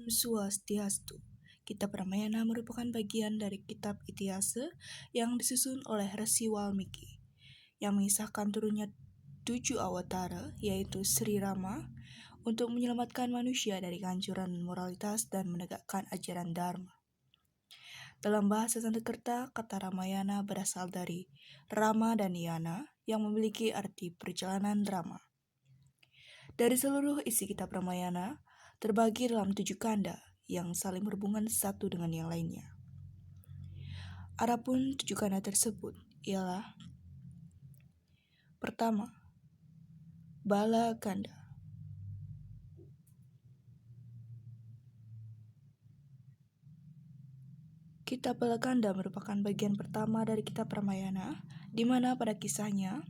Om Swastiastu. Kitab Ramayana merupakan bagian dari kitab Ityase yang disusun oleh Rsi Walmiki, yang mengisahkan turunnya 7 awatara, yaitu Sri Rama, untuk menyelamatkan manusia dari kehancuran moralitas dan menegakkan ajaran Dharma. Dalam bahasa Sanskerta, kata Ramayana berasal dari Rama dan Yana, yang memiliki arti perjalanan drama. Dari seluruh isi kitab Ramayana, terbagi dalam 7 kanda yang saling berhubungan satu dengan yang lainnya. Adapun 7 kanda tersebut ialah: pertama, Bala Kanda. Kitab Bala Kanda merupakan bagian pertama dari kitab Ramayana, di mana pada kisahnya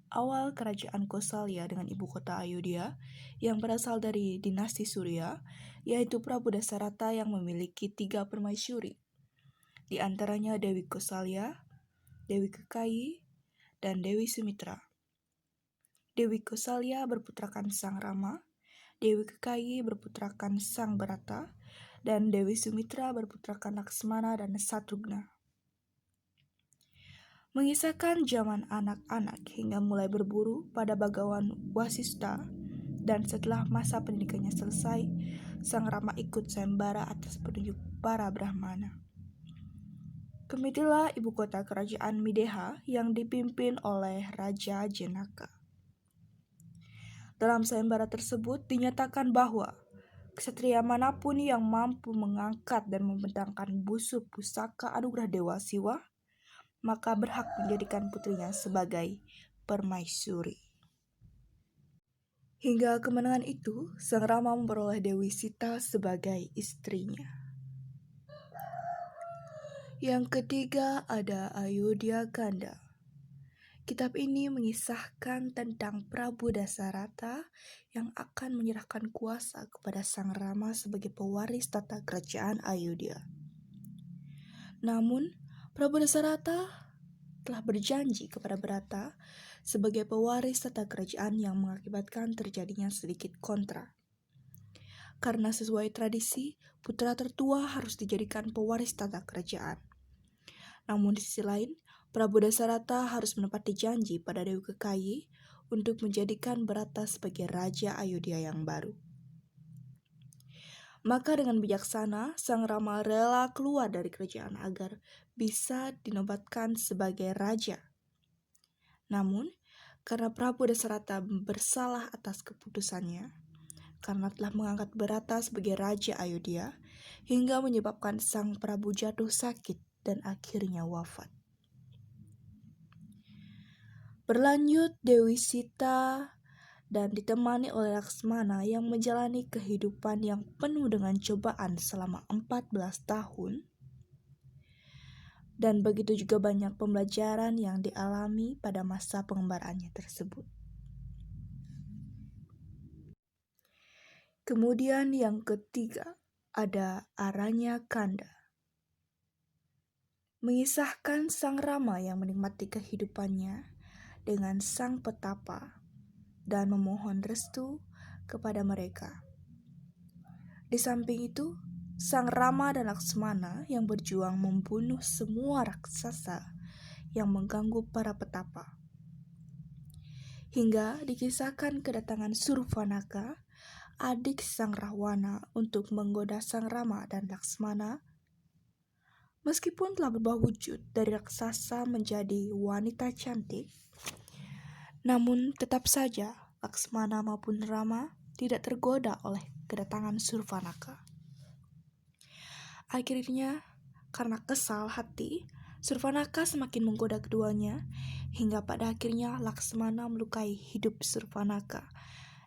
awal kerajaan Kosalya dengan ibu kota Ayodhya yang berasal dari dinasti Surya, yaitu Prabu Dasarata yang memiliki 3 permaisuri. Di antaranya Dewi Kosalya, Dewi Kekayi, dan Dewi Sumitra. Dewi Kosalya berputrakan Sang Rama, Dewi Kekayi berputrakan Sang Bharata, dan Dewi Sumitra berputrakan Laksmana dan Satrugna. Mengisahkan zaman anak-anak hingga mulai berburu pada Bagawan Wasista, dan setelah masa pendidikannya selesai, Sang Rama ikut sayembara atas petunjuk para Brahmana. Kemitilah ibu kota kerajaan Mideha yang dipimpin oleh Raja Janaka. Dalam sayembara tersebut dinyatakan bahwa ksatria manapun yang mampu mengangkat dan membentangkan busur pusaka anugerah Dewa Siwa, maka berhak menjadikan putrinya sebagai permaisuri. Hingga kemenangan itu, Sang Rama memperoleh Dewi Sita sebagai istrinya. Yang ketiga ada Ayodhya Kanda. Kitab ini mengisahkan tentang Prabu Dasarata yang akan menyerahkan kuasa kepada Sang Rama sebagai pewaris tata kerajaan Ayodhya. Namun, Prabu Dasarata telah berjanji kepada Bharata sebagai pewaris tata kerajaan yang mengakibatkan terjadinya sedikit kontra. Karena sesuai tradisi, putra tertua harus dijadikan pewaris tata kerajaan. Namun di sisi lain, Prabu Dasarata harus menepati janji pada Dewi Kekayi untuk menjadikan Bharata sebagai Raja Ayodhya yang baru. Maka dengan bijaksana, Sang Rama rela keluar dari kerajaan agar bisa dinobatkan sebagai raja. Namun, karena Prabu Dasarata bersalah atas keputusannya, karena telah mengangkat Bharata sebagai Raja Ayodhya, hingga menyebabkan Sang Prabu jatuh sakit dan akhirnya wafat. Berlanjut Dewi Sita dan ditemani oleh Laksmana yang menjalani kehidupan yang penuh dengan cobaan selama 14 tahun. Dan begitu juga banyak pembelajaran yang dialami pada masa pengembaraannya tersebut. Kemudian yang ketiga ada Aranya Kanda. Mengisahkan Sang Rama yang menikmati kehidupannya dengan sang petapa dan memohon restu kepada mereka. Di samping itu, Sang Rama dan Laksmana yang berjuang membunuh semua raksasa yang mengganggu para petapa. Hingga dikisahkan kedatangan Surfanaka, adik Sang Rahwana, untuk menggoda Sang Rama dan Laksmana. Meskipun telah berubah wujud dari raksasa menjadi wanita cantik, namun tetap saja Laksmana maupun Rama tidak tergoda oleh kedatangan Surfanaka. Akhirnya, karena kesal hati, Surfanaka semakin menggoda keduanya, hingga pada akhirnya Laksmana melukai hidup Surfanaka,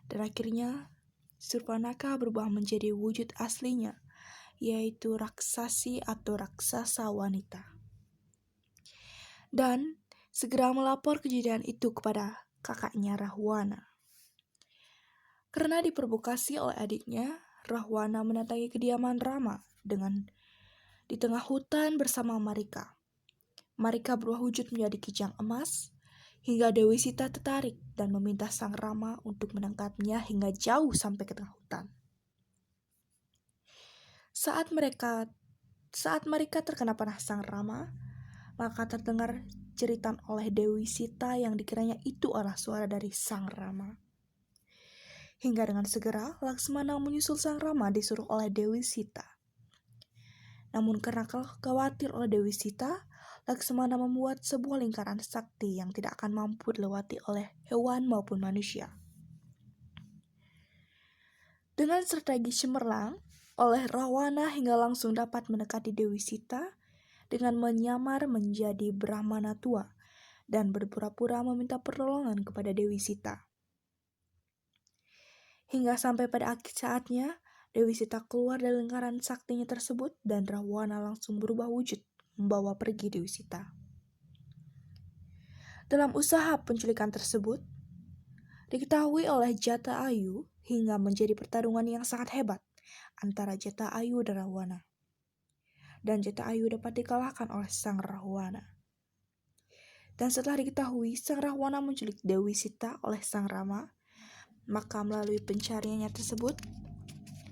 dan akhirnya Surfanaka berubah menjadi wujud aslinya, yaitu raksasi atau raksasa wanita. Dan segera melapor kejadian itu kepada kakaknya Rahwana. Karena diprovokasi oleh adiknya, Rahwana mendatangi kediaman Rama di tengah hutan bersama Marika. Marika berubah wujud menjadi kijang emas, hingga Dewi Sita tertarik dan meminta Sang Rama untuk menangkapnya hingga jauh sampai ke tengah hutan. Saat mereka terkena panah Sang Rama, maka terdengar jeritan oleh Dewi Sita yang dikiranya itu adalah suara dari Sang Rama. Hingga dengan segera Laksmana menyusul Sang Rama disuruh oleh Dewi Sita. Namun karena khawatir oleh Dewi Sita, Laksmana membuat sebuah lingkaran sakti yang tidak akan mampu dilewati oleh hewan maupun manusia. Dengan strategi cemerlang, oleh Rawana hingga langsung dapat mendekati Dewi Sita dengan menyamar menjadi Brahmana tua dan berpura-pura meminta pertolongan kepada Dewi Sita. Hingga sampai pada akhir saatnya, Dewi Sita keluar dari lingkaran saktinya tersebut dan Rawana langsung berubah wujud membawa pergi Dewi Sita. Dalam usaha penculikan tersebut, diketahui oleh Jata Ayu hingga menjadi pertarungan yang sangat hebat antara Jata Ayu dan Rawana. Dan Jata Ayu dapat dikalahkan oleh Sang Rahwana. Dan setelah diketahui Sang Rahwana menculik Dewi Sita oleh Sang Rama, maka melalui pencariannya tersebut,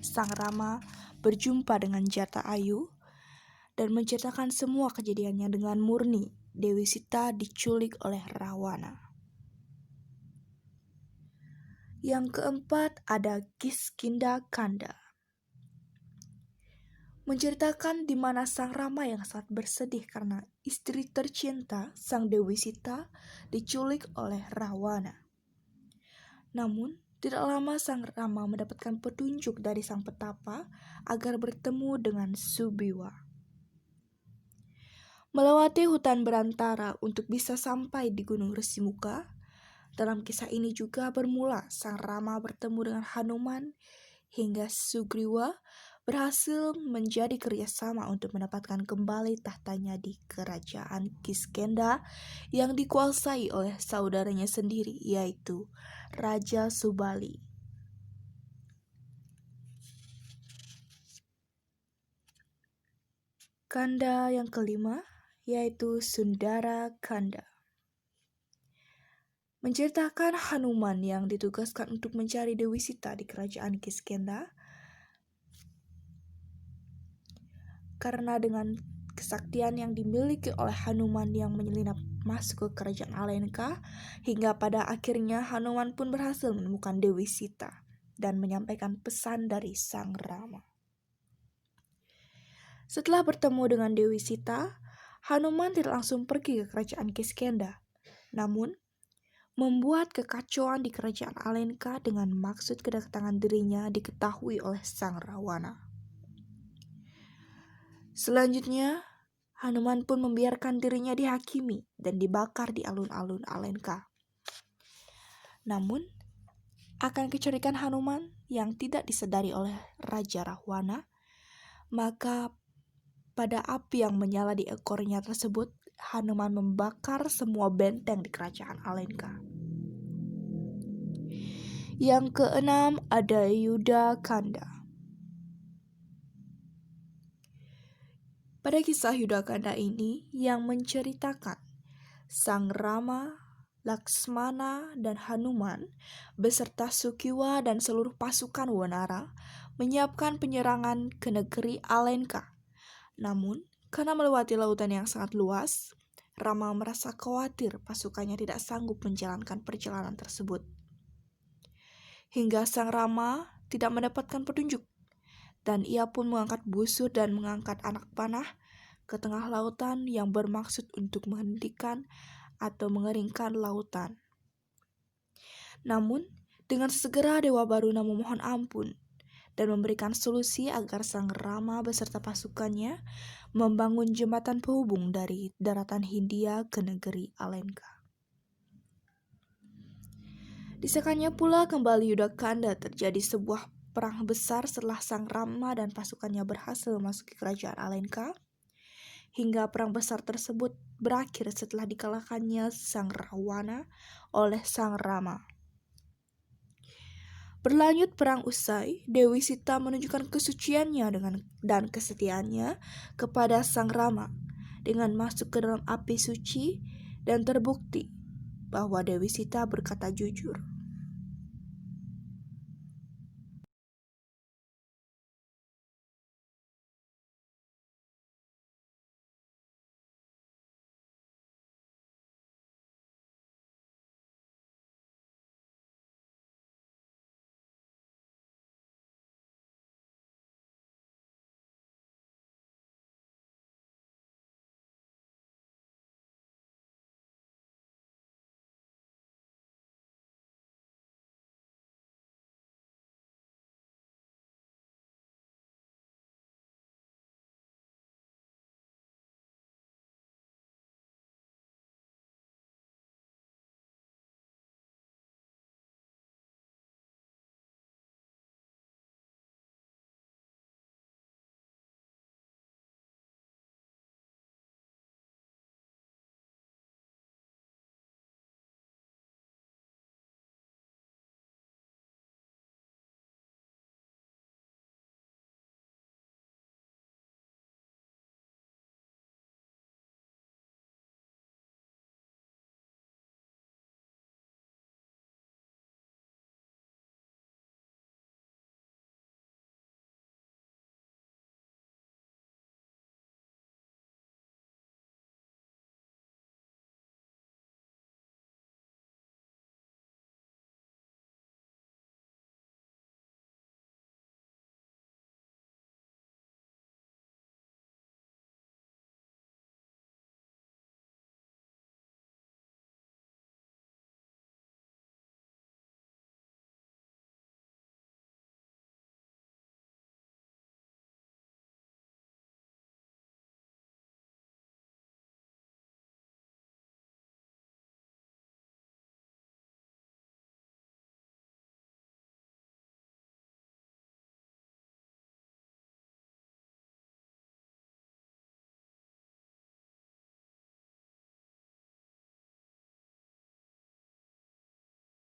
Sang Rama berjumpa dengan Jata Ayu dan menceritakan semua kejadiannya dengan murni. Dewi Sita diculik oleh Rawana. Yang keempat ada Kiskindha Kanda. Menceritakan di mana Sang Rama yang sangat bersedih karena istri tercinta Sang Dewi Sita diculik oleh Rawana. Namun, tidak lama Sang Rama mendapatkan petunjuk dari Sang Petapa agar bertemu dengan Subiwa. Melewati hutan berantara untuk bisa sampai di Gunung Resimuka. Dalam kisah ini juga bermula Sang Rama bertemu dengan Hanuman hingga Sugriwa berhasil menjadi kerjasama untuk mendapatkan kembali tahtanya di kerajaan Kiskindha yang dikuasai oleh saudaranya sendiri, yaitu Raja Subali. Kanda yang kelima yaitu Sundara Kanda. Menceritakan Hanuman yang ditugaskan untuk mencari Dewi Sita di kerajaan Kiskindha. Karena dengan kesaktian yang dimiliki oleh Hanuman yang menyelinap masuk ke kerajaan Alenka, hingga pada akhirnya Hanuman pun berhasil menemukan Dewi Sita dan menyampaikan pesan dari Sang Rama. Setelah bertemu dengan Dewi Sita, Hanuman tidak langsung pergi ke kerajaan Kiskindha, namun membuat kekacauan di kerajaan Alenka dengan maksud kedatangan dirinya diketahui oleh Sang Rawana. Selanjutnya, Hanuman pun membiarkan dirinya dihakimi dan dibakar di alun-alun Alenka. Namun, akan kecurigaan Hanuman yang tidak disadari oleh Raja Rahwana, maka pada api yang menyala di ekornya tersebut, Hanuman membakar semua benteng di kerajaan Alenka. Yang keenam ada Yuddha Kanda. Pada kisah Yuddha Kanda ini yang menceritakan Sang Rama, Laksmana, dan Hanuman beserta Sugriwa dan seluruh pasukan Wanara menyiapkan penyerangan ke negeri Alenka. Namun, karena melewati lautan yang sangat luas, Rama merasa khawatir pasukannya tidak sanggup menjalankan perjalanan tersebut. Hingga Sang Rama tidak mendapatkan petunjuk, dan ia pun mengangkat busur dan mengangkat anak panah ke tengah lautan yang bermaksud untuk menghentikan atau mengeringkan lautan. Namun, dengan segera Dewa Baruna memohon ampun dan memberikan solusi agar Sang Rama beserta pasukannya membangun jembatan penghubung dari daratan Hindia ke negeri Alenka. Disangkanya pula kembali Yuddha Kanda terjadi sebuah perang besar setelah Sang Rama dan pasukannya berhasil memasuki kerajaan Alenka, hingga perang besar tersebut berakhir setelah dikalahkannya Sang Rahwana oleh Sang Rama. Berlanjut perang usai, Dewi Sita menunjukkan kesuciannya dan kesetiaannya kepada Sang Rama dengan masuk ke dalam api suci dan terbukti bahwa Dewi Sita berkata jujur.